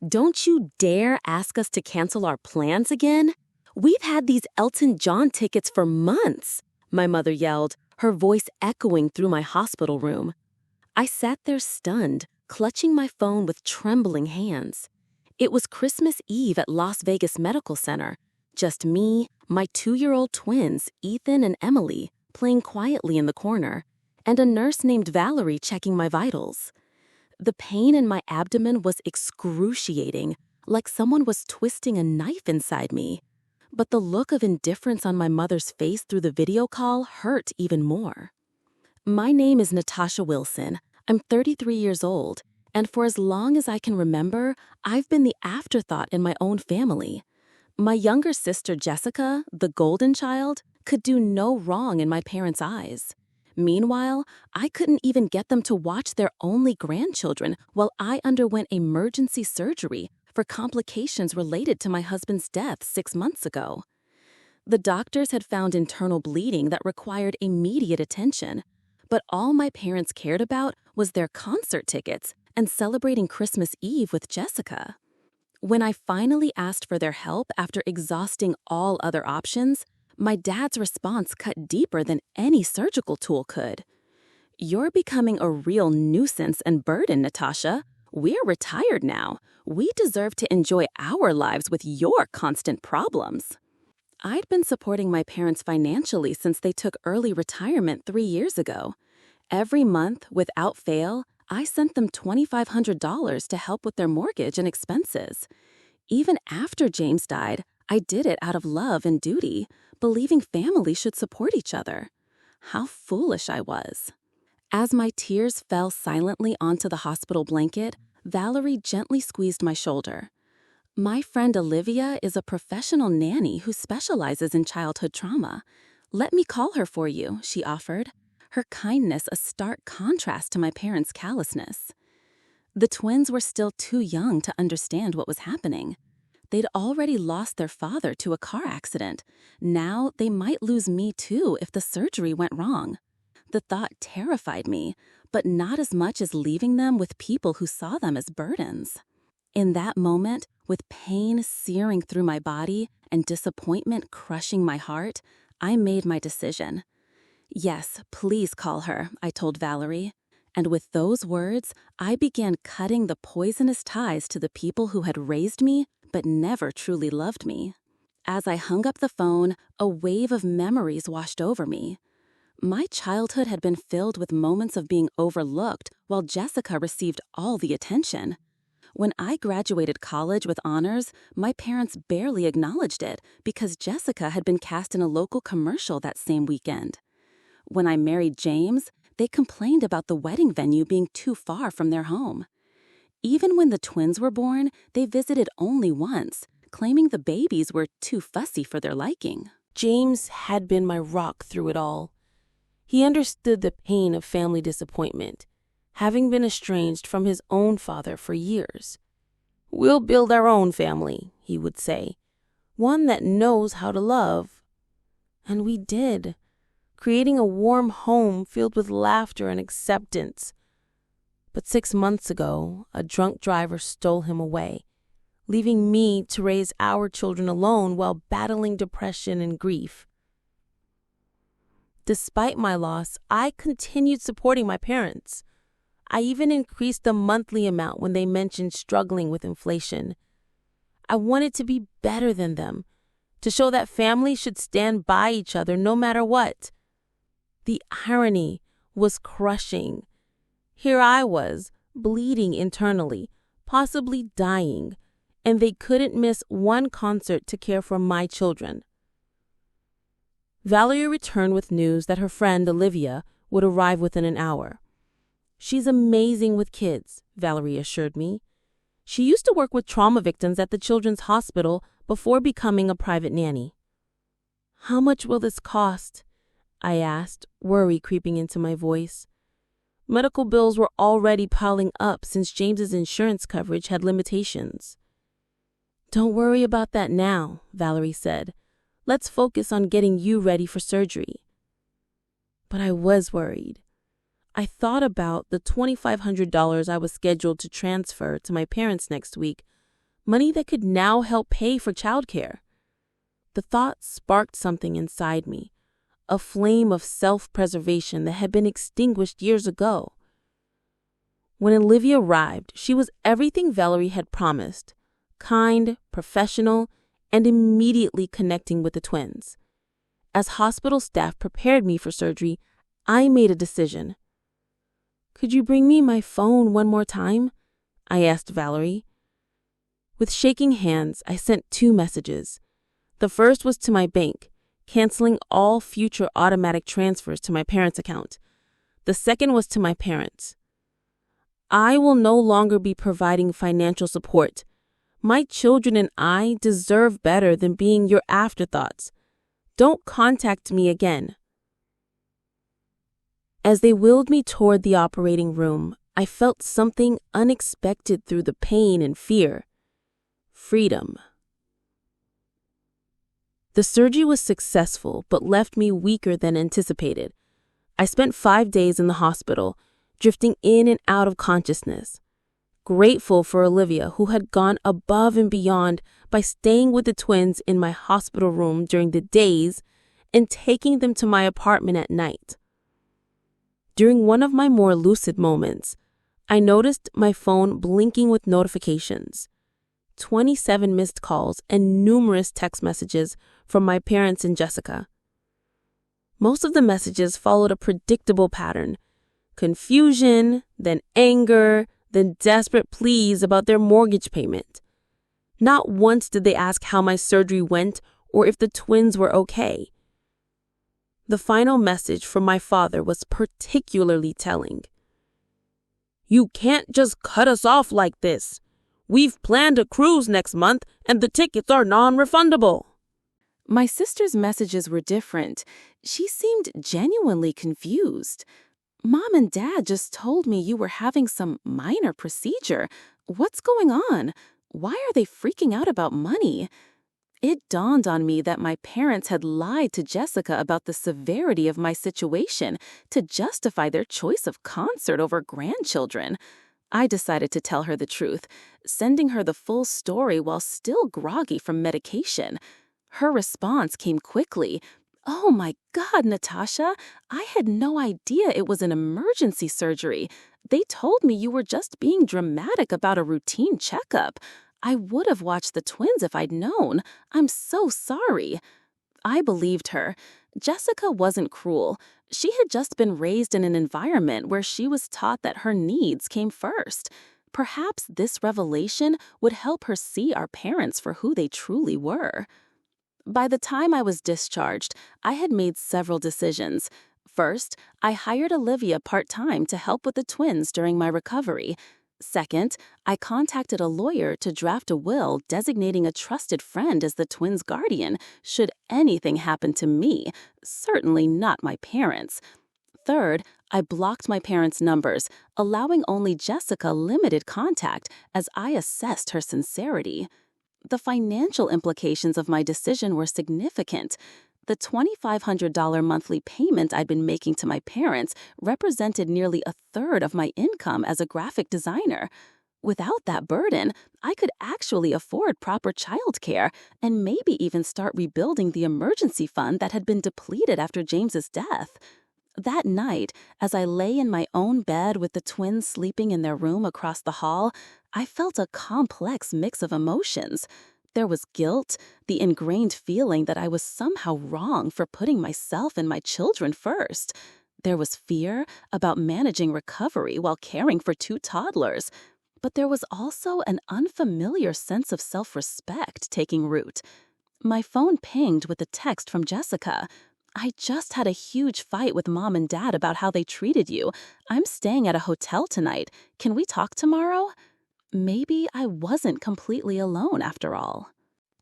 Don't you dare ask us to cancel our plans again. We've had these Elton John tickets for months, my mother yelled, her voice echoing through my hospital room. I sat there stunned, clutching my phone with trembling hands. It was Christmas Eve at Las Vegas Medical Center. Just me, my 2-year-old twins, Ethan and Emily, playing quietly in the corner, and a nurse named Valerie checking my vitals. The pain in my abdomen was excruciating, like someone was twisting a knife inside me. But the look of indifference on my mother's face through the video call hurt even more. My name is Natasha Wilson. I'm 33 years old, and for as long as I can remember, I've been the afterthought in my own family. My younger sister Jessica, the golden child, could do no wrong in my parents' eyes. Meanwhile, I couldn't even get them to watch their only grandchildren while I underwent emergency surgery for complications related to my husband's death 6 months ago. The doctors had found internal bleeding that required immediate attention, but all my parents cared about was their concert tickets and celebrating Christmas Eve with Jessica. When I finally asked for their help after exhausting all other options, my dad's response cut deeper than any surgical tool could. "You're becoming a real nuisance and burden, Natasha. We're retired now. We deserve to enjoy our lives with your constant problems." I'd been supporting my parents financially since they took early retirement 3 years ago. Every month, without fail, I sent them $2,500 to help with their mortgage and expenses. Even after James died, I did it out of love and duty, believing families should support each other. How foolish I was. As my tears fell silently onto the hospital blanket, Valerie gently squeezed my shoulder. "My friend Olivia is a professional nanny who specializes in childhood trauma. Let me call her for you," she offered, her kindness a stark contrast to my parents' callousness. The twins were still too young to understand what was happening. They'd already lost their father to a car accident. Now they might lose me too if the surgery went wrong. The thought terrified me, but not as much as leaving them with people who saw them as burdens. In that moment, with pain searing through my body and disappointment crushing my heart, I made my decision. "Yes, please call her," I told Valerie. And with those words, I began cutting the poisonous ties to the people who had raised me but never truly loved me. As I hung up the phone, a wave of memories washed over me. My childhood had been filled with moments of being overlooked while Jessica received all the attention. When I graduated college with honors, my parents barely acknowledged it because Jessica had been cast in a local commercial that same weekend. When I married James, they complained about the wedding venue being too far from their home. Even when the twins were born, they visited only once, claiming the babies were too fussy for their liking. James had been my rock through it all. He understood the pain of family disappointment, having been estranged from his own father for years. "We'll build our own family," he would say, "one that knows how to love." And we did, creating a warm home filled with laughter and acceptance. But 6 months ago, a drunk driver stole him away, leaving me to raise our children alone while battling depression and grief. Despite my loss, I continued supporting my parents. I even increased the monthly amount when they mentioned struggling with inflation. I wanted to be better than them, to show that families should stand by each other no matter what. The irony was crushing. Here I was, bleeding internally, possibly dying, and they couldn't miss one concert to care for my children. Valerie returned with news that her friend Olivia would arrive within an hour. "She's amazing with kids," Valerie assured me. "She used to work with trauma victims at the Children's Hospital before becoming a private nanny." "How much will this cost?" I asked, worry creeping into my voice. Medical bills were already piling up since James's insurance coverage had limitations. "Don't worry about that now," Valerie said. "Let's focus on getting you ready for surgery." But I was worried. I thought about the $2,500 I was scheduled to transfer to my parents next week, money that could now help pay for childcare. The thought sparked something inside me, a flame of self-preservation that had been extinguished years ago. When Olivia arrived, she was everything Valerie had promised: kind, professional, and immediately connecting with the twins. As hospital staff prepared me for surgery, I made a decision. "Could you bring me my phone one more time?" I asked Valerie. With shaking hands, I sent 2 messages. The first was to my bank, canceling all future automatic transfers to my parents' account. The second was to my parents. "I will no longer be providing financial support. My children and I deserve better than being your afterthoughts. Don't contact me again." As they wheeled me toward the operating room, I felt something unexpected through the pain and fear: freedom. The surgery was successful, but left me weaker than anticipated. I spent 5 days in the hospital, drifting in and out of consciousness. Grateful for Olivia, who had gone above and beyond by staying with the twins in my hospital room during the days and taking them to my apartment at night. During one of my more lucid moments, I noticed my phone blinking with notifications: 27 missed calls and numerous text messages from my parents and Jessica. Most of the messages followed a predictable pattern: confusion, then anger, then desperate pleas about their mortgage payment. Not once did they ask how my surgery went or if the twins were okay. The final message from my father was particularly telling. "You can't just cut us off like this. We've planned a cruise next month and the tickets are non-refundable." My sister's messages were different. She seemed genuinely confused. "Mom and Dad just told me you were having some minor procedure. What's going on? Why are they freaking out about money?" It dawned on me that my parents had lied to Jessica about the severity of my situation to justify their choice of concert over grandchildren. I decided to tell her the truth, sending her the full story while still groggy from medication. Her response came quickly. "Oh my God, Natasha, I had no idea it was an emergency surgery. They told me you were just being dramatic about a routine checkup. I would have watched the twins if I'd known. I'm so sorry." I believed her. Jessica wasn't cruel. She had just been raised in an environment where she was taught that her needs came first. Perhaps this revelation would help her see our parents for who they truly were. By the time I was discharged, I had made several decisions. First, I hired Olivia part-time to help with the twins during my recovery. Second, I contacted a lawyer to draft a will designating a trusted friend as the twins' guardian should anything happen to me, certainly not my parents. Third, I blocked my parents' numbers, allowing only Jessica limited contact as I assessed her sincerity. The financial implications of my decision were significant. The $2,500 monthly payment I'd been making to my parents represented nearly a third of my income as a graphic designer. Without that burden, I could actually afford proper childcare and maybe even start rebuilding the emergency fund that had been depleted after James's death. That night, as I lay in my own bed with the twins sleeping in their room across the hall, I felt a complex mix of emotions. There was guilt, the ingrained feeling that I was somehow wrong for putting myself and my children first. There was fear about managing recovery while caring for 2 toddlers. But there was also an unfamiliar sense of self-respect taking root. My phone pinged with a text from Jessica. "I just had a huge fight with Mom and Dad about how they treated you. I'm staying at a hotel tonight. Can we talk tomorrow?" Maybe I wasn't completely alone after all.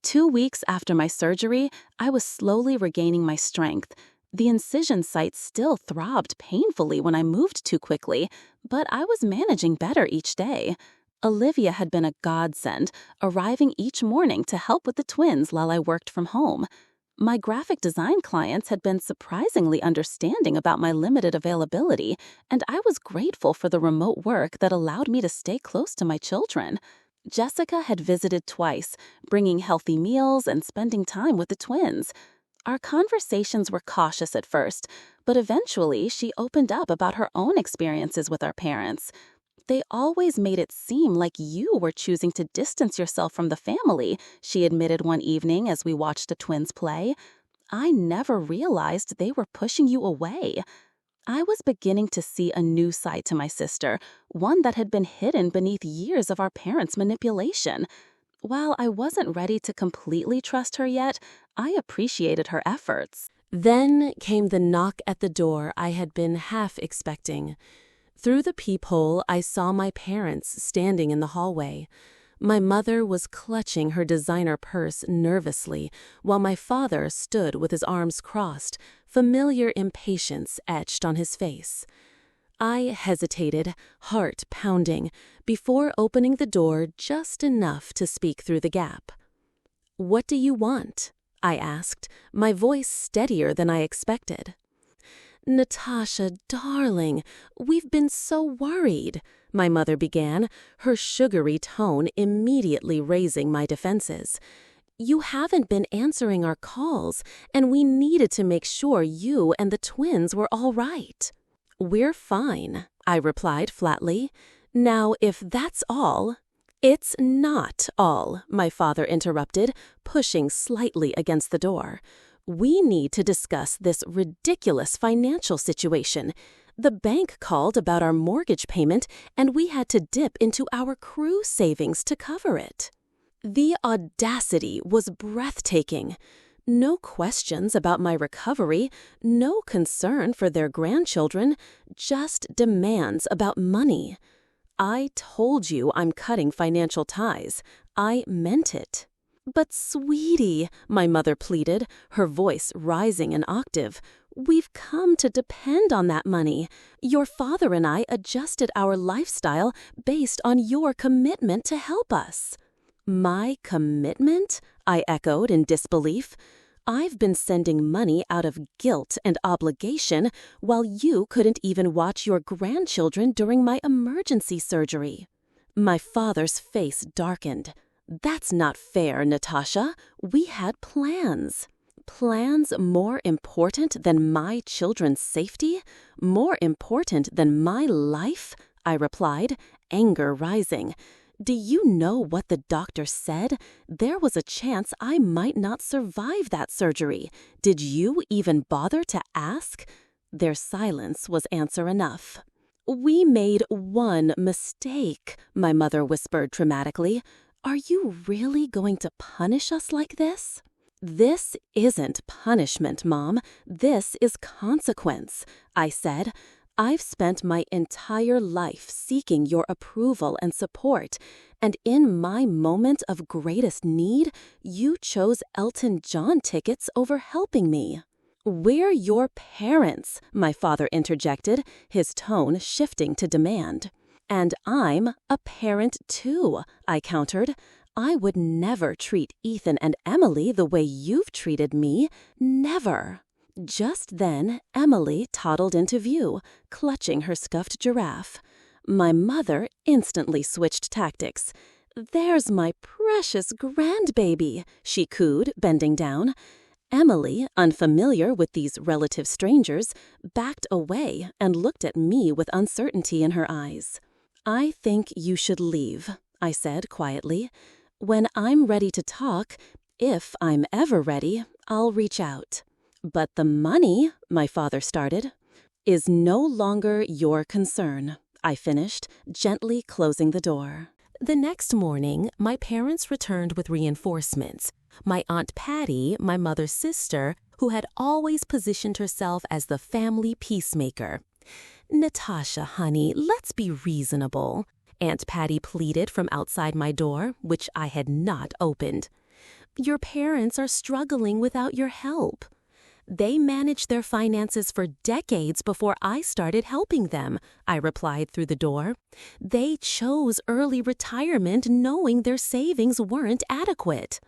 2 weeks after my surgery, I was slowly regaining my strength. The incision site still throbbed painfully when I moved too quickly, but I was managing better each day. Olivia had been a godsend, arriving each morning to help with the twins while I worked from home. My graphic design clients had been surprisingly understanding about my limited availability, and I was grateful for the remote work that allowed me to stay close to my children. Jessica had visited twice, bringing healthy meals and spending time with the twins. Our conversations were cautious at first, but eventually she opened up about her own experiences with our parents. They always made it seem like you were choosing to distance yourself from the family, she admitted one evening as we watched the twins play. I never realized they were pushing you away. I was beginning to see a new side to my sister, one that had been hidden beneath years of our parents' manipulation. While I wasn't ready to completely trust her yet, I appreciated her efforts. Then came the knock at the door I had been half expecting. Through the peephole, I saw my parents standing in the hallway. My mother was clutching her designer purse nervously, while my father stood with his arms crossed, familiar impatience etched on his face. I hesitated, heart pounding, before opening the door just enough to speak through the gap. "What do you want?" I asked, my voice steadier than I expected. "Natasha, darling, we've been so worried," my mother began, her sugary tone immediately raising my defenses. "You haven't been answering our calls, and we needed to make sure you and the twins were all right." "We're fine," I replied flatly. "Now, if that's all—" "It's not all," my father interrupted, pushing slightly against the door. "We need to discuss this ridiculous financial situation. The bank called about our mortgage payment, and we had to dip into our cruise savings to cover it." The audacity was breathtaking. No questions about my recovery, no concern for their grandchildren, just demands about money. "I told you I'm cutting financial ties. I meant it." "But sweetie," my mother pleaded, her voice rising an octave, "we've come to depend on that money. Your father and I adjusted our lifestyle based on your commitment to help us." "My commitment?" I echoed in disbelief. "I've been sending money out of guilt and obligation while you couldn't even watch your grandchildren during my emergency surgery." My father's face darkened. "That's not fair, Natasha. We had plans." "Plans more important than my children's safety? More important than my life?" I replied, anger rising. "Do you know what the doctor said? There was a chance I might not survive that surgery. Did you even bother to ask?" Their silence was answer enough. "We made one mistake," my mother whispered dramatically. "Are you really going to punish us like this?" "This isn't punishment, Mom. This is consequence," I said. "I've spent my entire life seeking your approval and support, and in my moment of greatest need, you chose Elton John tickets over helping me." "We're your parents," my father interjected, his tone shifting to demand. "And I'm a parent too," I countered. "I would never treat Ethan and Emily the way you've treated me. Never." Just then, Emily toddled into view, clutching her scuffed giraffe. My mother instantly switched tactics. "There's my precious grandbaby," she cooed, bending down. Emily, unfamiliar with these relative strangers, backed away and looked at me with uncertainty in her eyes. "I think you should leave," I said quietly. "When I'm ready to talk, if I'm ever ready, I'll reach out." "But the money," my father started, "is no longer your concern," I finished, gently closing the door. The next morning, my parents returned with reinforcements. My Aunt Patty, my mother's sister, who had always positioned herself as the family peacemaker. "Natasha, honey, let's be reasonable," Aunt Patty pleaded from outside my door, which I had not opened. "Your parents are struggling without your help." "They managed their finances for decades before I started helping them," I replied through the door. "They chose early retirement knowing their savings weren't adequate."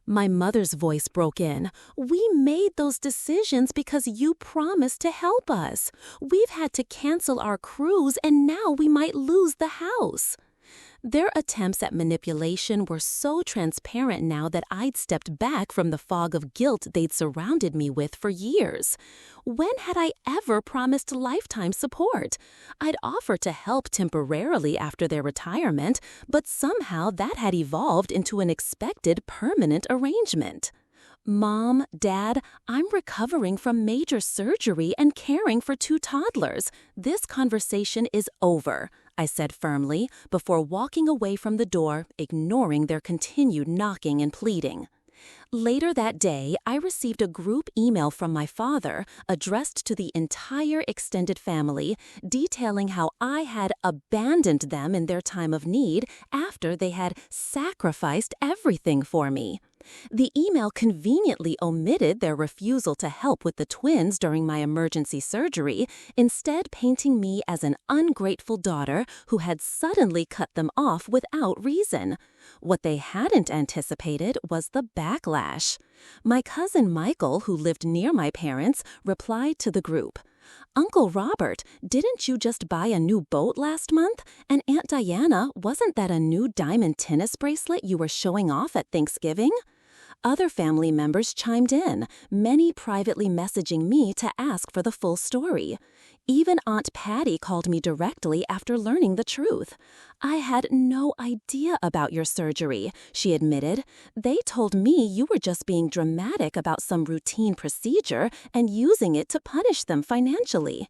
My mother's voice broke in. "We made those decisions because you promised to help us. We've had to cancel our cruise, and now we might lose the house." Their attempts at manipulation were so transparent now that I'd stepped back from the fog of guilt they'd surrounded me with for years. When had I ever promised lifetime support? I'd offered to help temporarily after their retirement, but somehow that had evolved into an expected permanent arrangement. Mom, Dad, I'm recovering from major surgery and caring for 2 toddlers. This conversation is over, I said firmly, before walking away from the door, ignoring their continued knocking and pleading. Later that day, I received a group email from my father addressed to the entire extended family, detailing how I had abandoned them in their time of need after they had sacrificed everything for me. The email conveniently omitted their refusal to help with the twins during my emergency surgery, instead painting me as an ungrateful daughter who had suddenly cut them off without reason. What they hadn't anticipated was the backlash. My cousin Michael, who lived near my parents, replied to the group, "Uncle Robert, didn't you just buy a new boat last month? And Aunt Diana, wasn't that a new diamond tennis bracelet you were showing off at Thanksgiving?" Other family members chimed in, many privately messaging me to ask for the full story. Even Aunt Patty called me directly after learning the truth. "I had no idea about your surgery," she admitted. "They told me you were just being dramatic about some routine procedure and using it to punish them financially."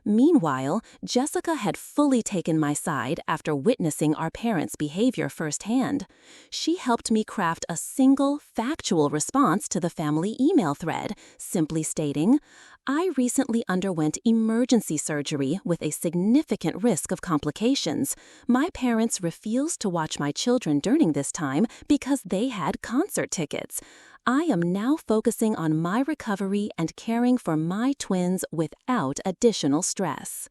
Meanwhile, Jessica had fully taken my side after witnessing our parents' behavior firsthand. She helped me craft a single, factual response to the family email thread, simply stating, "I recently underwent emergency surgery with a significant risk of complications. My parents refused to watch my children during this time because they had concert tickets. I am now focusing on my recovery and caring for my twins without additional stress."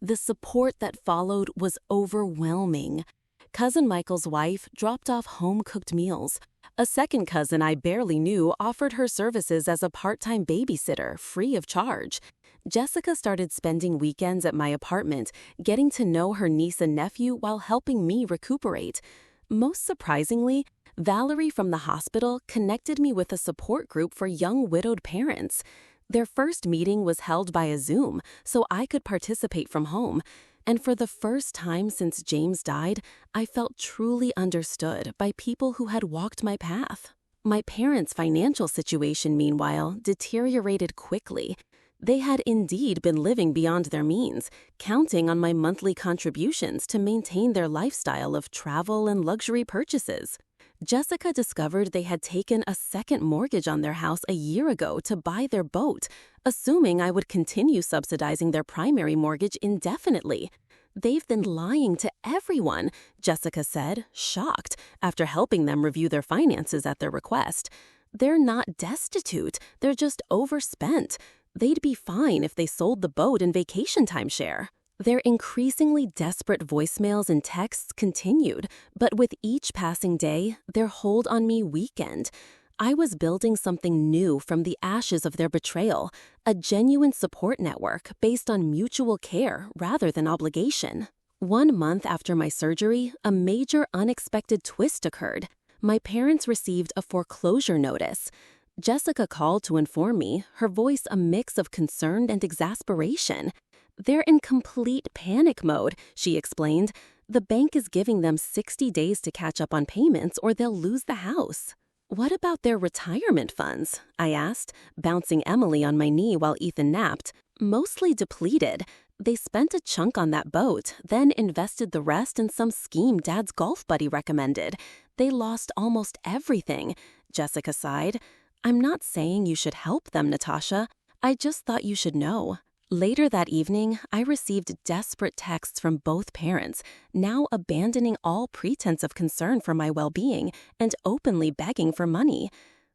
The support that followed was overwhelming. Cousin Michael's wife dropped off home-cooked meals. A second cousin I barely knew offered her services as a part-time babysitter, free of charge. Jessica started spending weekends at my apartment, getting to know her niece and nephew while helping me recuperate. Most surprisingly, Valerie from the hospital connected me with a support group for young widowed parents. Their first meeting was held by a Zoom, so I could participate from home. And for the first time since James died, I felt truly understood by people who had walked my path. My parents' financial situation, meanwhile, deteriorated quickly. They had indeed been living beyond their means, counting on my monthly contributions to maintain their lifestyle of travel and luxury purchases. Jessica discovered they had taken a second mortgage on their house a year ago to buy their boat, assuming I would continue subsidizing their primary mortgage indefinitely. "They've been lying to everyone," Jessica said, shocked, after helping them review their finances at their request. "They're not destitute, they're just overspent. They'd be fine if they sold the boat and vacation timeshare." Their increasingly desperate voicemails and texts continued, but with each passing day, their hold on me weakened. I was building something new from the ashes of their betrayal, a genuine support network based on mutual care rather than obligation. 1 month after my surgery, a major unexpected twist occurred. My parents received a foreclosure notice. Jessica called to inform me, her voice a mix of concern and exasperation. "They're in complete panic mode," she explained. "The bank is giving them 60 days to catch up on payments or they'll lose the house." "What about their retirement funds?" I asked, bouncing Emily on my knee while Ethan napped. "Mostly depleted. They spent a chunk on that boat, then invested the rest in some scheme Dad's golf buddy recommended. They lost almost everything," Jessica sighed. "I'm not saying you should help them, Natasha. I just thought you should know." Later that evening, I received desperate texts from both parents, now abandoning all pretense of concern for my well-being and openly begging for money.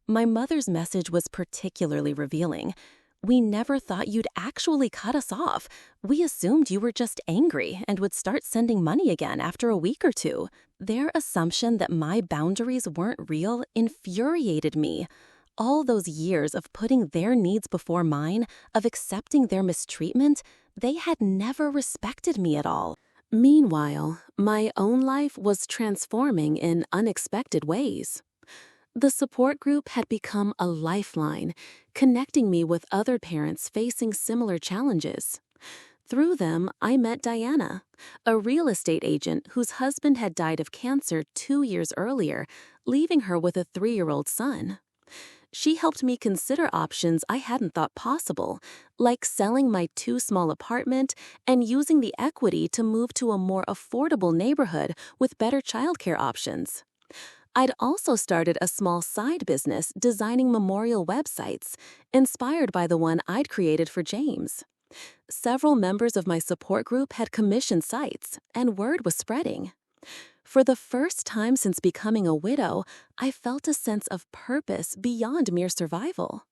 My mother's message was particularly revealing. "We never thought you'd actually cut us off. We assumed you were just angry and would start sending money again after a week or 2. Their assumption that my boundaries weren't real infuriated me. All those years of putting their needs before mine, of accepting their mistreatment, They had never respected me at all. Meanwhile, my own life was transforming in unexpected ways. The support group had become a lifeline, connecting me with other parents facing similar challenges. Through them, I met Diana, a real estate agent whose husband had died of cancer 2 years earlier, leaving her with a 3-year-old son. She helped me consider options I hadn't thought possible, like selling my too-small apartment and using the equity to move to a more affordable neighborhood with better childcare options. I'd also started a small side business designing memorial websites, inspired by the one I'd created for James. Several members of my support group had commissioned sites, and word was spreading. For the first time since becoming a widow, I felt a sense of purpose beyond mere survival.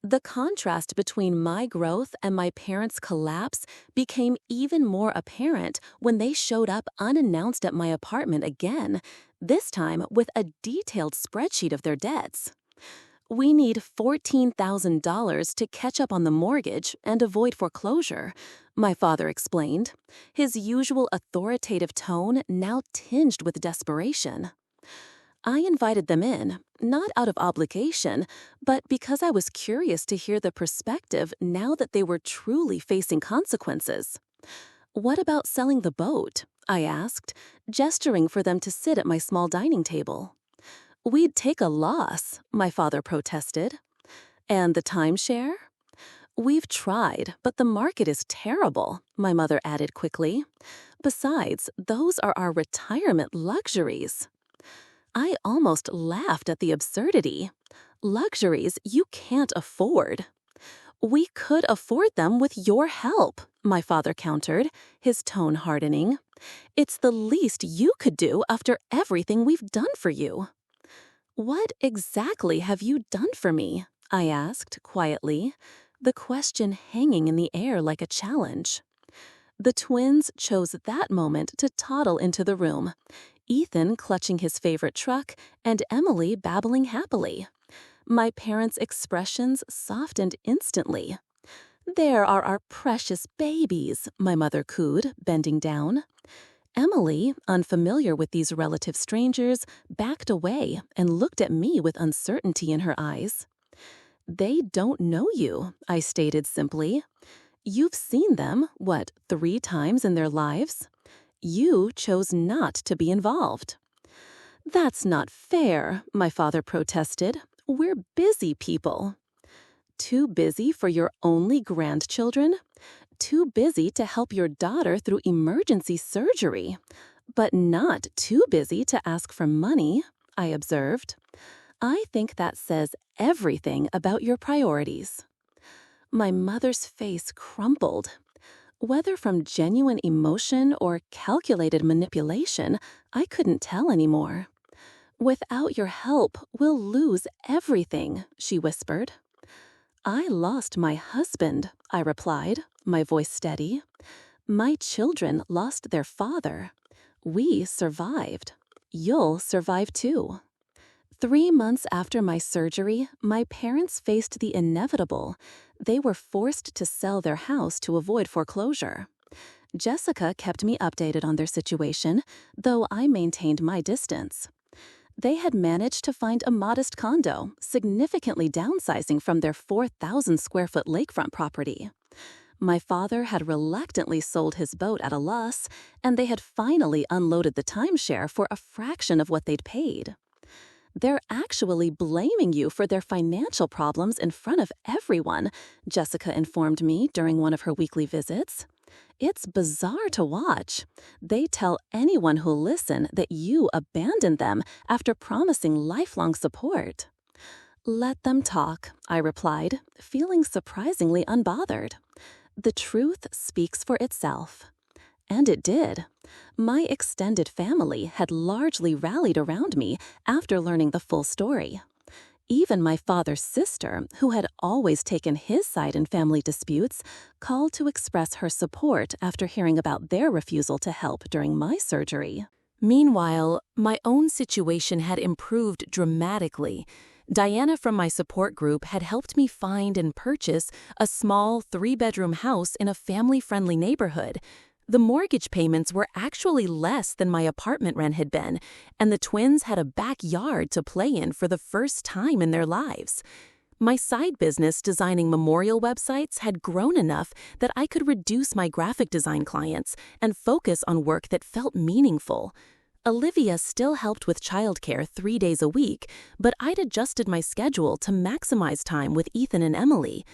The contrast between my growth and my parents' collapse became even more apparent when they showed up unannounced at my apartment again, this time with a detailed spreadsheet of their debts. "We need $14,000 to catch up on the mortgage and avoid foreclosure," my father explained, his usual authoritative tone now tinged with desperation. I invited them in, not out of obligation, but because I was curious to hear the perspective now that they were truly facing consequences. "What about selling the boat?" I asked, gesturing for them to sit at my small dining table. "We'd take a loss," my father protested. "And the timeshare?" "We've tried, but the market is terrible," my mother added quickly. "Besides, those are our retirement luxuries." I almost laughed at the absurdity. "Luxuries you can't afford." "We could afford them with your help," my father countered, his tone hardening. "It's the least you could do after everything we've done for you." "What exactly have you done for me?" I asked quietly, the question hanging in the air like a challenge. The twins chose that moment to toddle into the room, Ethan clutching his favorite truck and Emily babbling happily. My parents' expressions softened instantly. "There are our precious babies," my mother cooed, bending down. Emily, unfamiliar with these relative strangers, backed away and looked at me with uncertainty in her eyes. "They don't know you," I stated simply. "You've seen them, 3 times in their lives? You chose not to be involved." "That's not fair," my father protested. "We're busy people." "Too busy for your only grandchildren? Too busy to help your daughter through emergency surgery, but not too busy to ask for money," I observed. "I think that says everything about your priorities." My mother's face crumpled. Whether from genuine emotion or calculated manipulation, I couldn't tell anymore. "Without your help, we'll lose everything," she whispered. "I lost my husband," I replied, my voice steady. "My children lost their father. We survived. You'll survive too." 3 months after my surgery, my parents faced the inevitable. They were forced to sell their house to avoid foreclosure. Jessica kept me updated on their situation, though I maintained my distance. They had managed to find a modest condo, significantly downsizing from their 4,000-square-foot lakefront property. My father had reluctantly sold his boat at a loss, and they had finally unloaded the timeshare for a fraction of what they'd paid. "They're actually blaming you for their financial problems in front of everyone," Jessica informed me during one of her weekly visits. "It's bizarre to watch. They tell anyone who'll listen that you abandoned them after promising lifelong support." "Let them talk," I replied, feeling surprisingly unbothered. "The truth speaks for itself." And it did. My extended family had largely rallied around me after learning the full story. Even my father's sister, who had always taken his side in family disputes, called to express her support after hearing about their refusal to help during my surgery. Meanwhile, my own situation had improved dramatically. Diana from my support group had helped me find and purchase a small 3-bedroom house in a family-friendly neighborhood. The mortgage payments were actually less than my apartment rent had been, and the twins had a backyard to play in for the first time in their lives. My side business designing memorial websites had grown enough that I could reduce my graphic design clients and focus on work that felt meaningful. Olivia still helped with childcare 3 days a week, but I'd adjusted my schedule to maximize time with Ethan and Emily.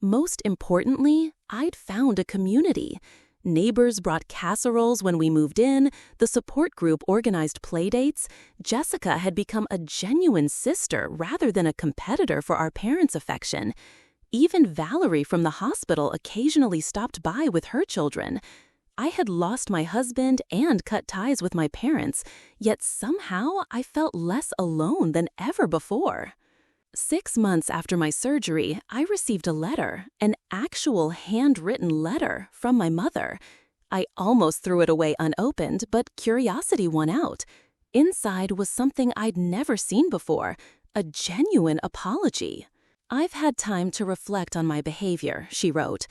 Most importantly, I'd found a community. Neighbors brought casseroles when we moved in, the support group organized playdates. Jessica had become a genuine sister rather than a competitor for our parents' affection. Even Valerie from the hospital occasionally stopped by with her children. I had lost my husband and cut ties with my parents, yet somehow I felt less alone than ever before. 6 months after my surgery, I received a letter, an actual handwritten letter from my mother. I almost threw it away unopened, but curiosity won out. Inside was something I'd never seen before, a genuine apology. "I've had time to reflect on my behavior," she wrote.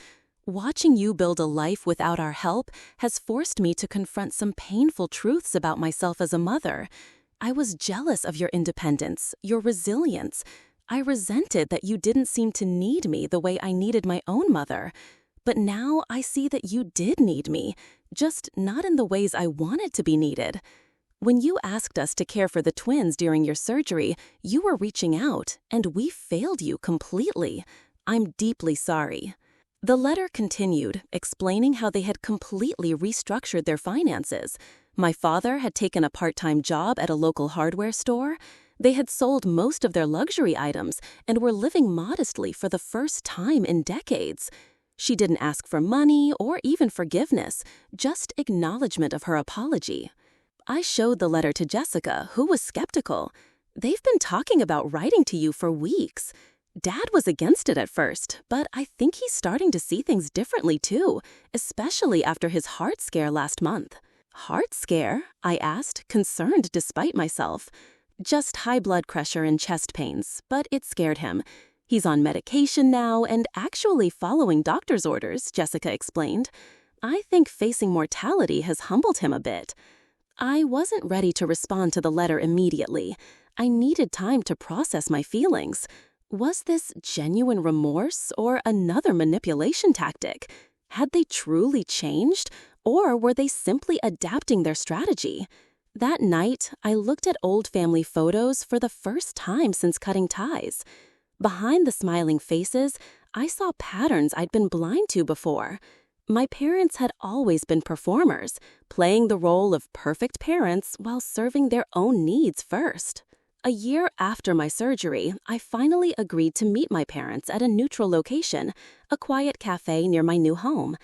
"Watching you build a life without our help has forced me to confront some painful truths about myself as a mother. I was jealous of your independence, your resilience. I resented that you didn't seem to need me the way I needed my own mother. But now I see that you did need me, just not in the ways I wanted to be needed. When you asked us to care for the twins during your surgery, you were reaching out, and we failed you completely. I'm deeply sorry." The letter continued, explaining how they had completely restructured their finances. My father had taken a part-time job at a local hardware store. They had sold most of their luxury items and were living modestly for the first time in decades. She didn't ask for money or even forgiveness, just acknowledgement of her apology. I showed the letter to Jessica, who was skeptical. "They've been talking about writing to you for weeks. Dad was against it at first, but I think he's starting to see things differently too, especially after his heart scare last month." "Heart scare?" I asked, concerned despite myself. "Just high blood pressure and chest pains, but it scared him. He's on medication now and actually following doctor's orders," Jessica explained. "I think facing mortality has humbled him a bit." I wasn't ready to respond to the letter immediately. I needed time to process my feelings. Was this genuine remorse or another manipulation tactic? Had they truly changed, or were they simply adapting their strategy? That night, I looked at old family photos for the first time since cutting ties. Behind the smiling faces, I saw patterns I'd been blind to before. My parents had always been performers, playing the role of perfect parents while serving their own needs first. A year after my surgery, I finally agreed to meet my parents at a neutral location, a quiet cafe near my new home.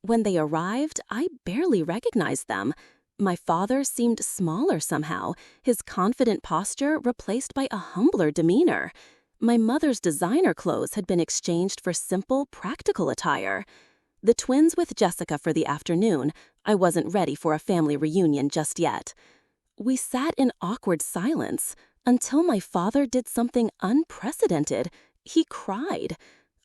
When they arrived, I barely recognized them. My father seemed smaller somehow, his confident posture replaced by a humbler demeanor. My mother's designer clothes had been exchanged for simple, practical attire. The twins with Jessica for the afternoon. I wasn't ready for a family reunion just yet. We sat in awkward silence until my father did something unprecedented. He cried.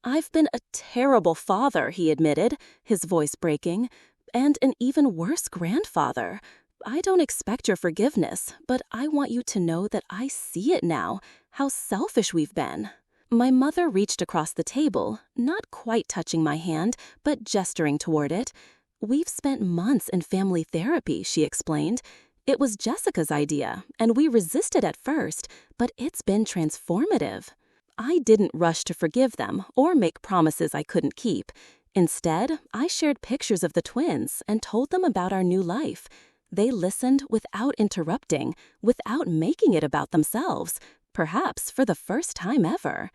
"I've been a terrible father," he admitted, his voice breaking, "and an even worse grandfather. I don't expect your forgiveness, but I want you to know that I see it now, how selfish we've been." My mother reached across the table, not quite touching my hand, but gesturing toward it. "We've spent months in family therapy," she explained. "It was Jessica's idea, and we resisted at first, but it's been transformative." I didn't rush to forgive them or make promises I couldn't keep. Instead, I shared pictures of the twins and told them about our new life. They listened without interrupting, without making it about themselves, perhaps for the first time ever.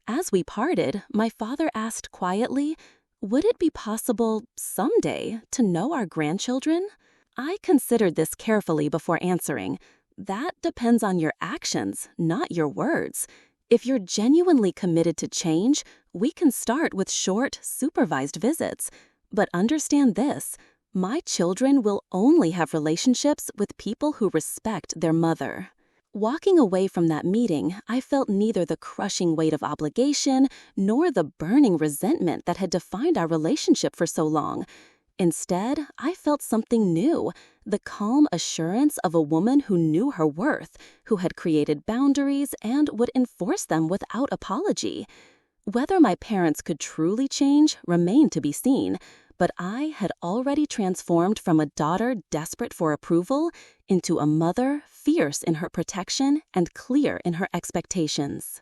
As we parted, my father asked quietly, "Would it be possible someday to know our grandchildren?" I considered this carefully before answering. That depends on your actions, not your words. If you're genuinely committed to change, we can start with short, supervised visits. But understand this, my children will only have relationships with people who respect their mother. Walking away from that meeting, I felt neither the crushing weight of obligation nor the burning resentment that had defined our relationship for so long. Instead, I felt something new, the calm assurance of a woman who knew her worth, who had created boundaries and would enforce them without apology. Whether my parents could truly change remained to be seen, but I had already transformed from a daughter desperate for approval into a mother fierce in her protection and clear in her expectations.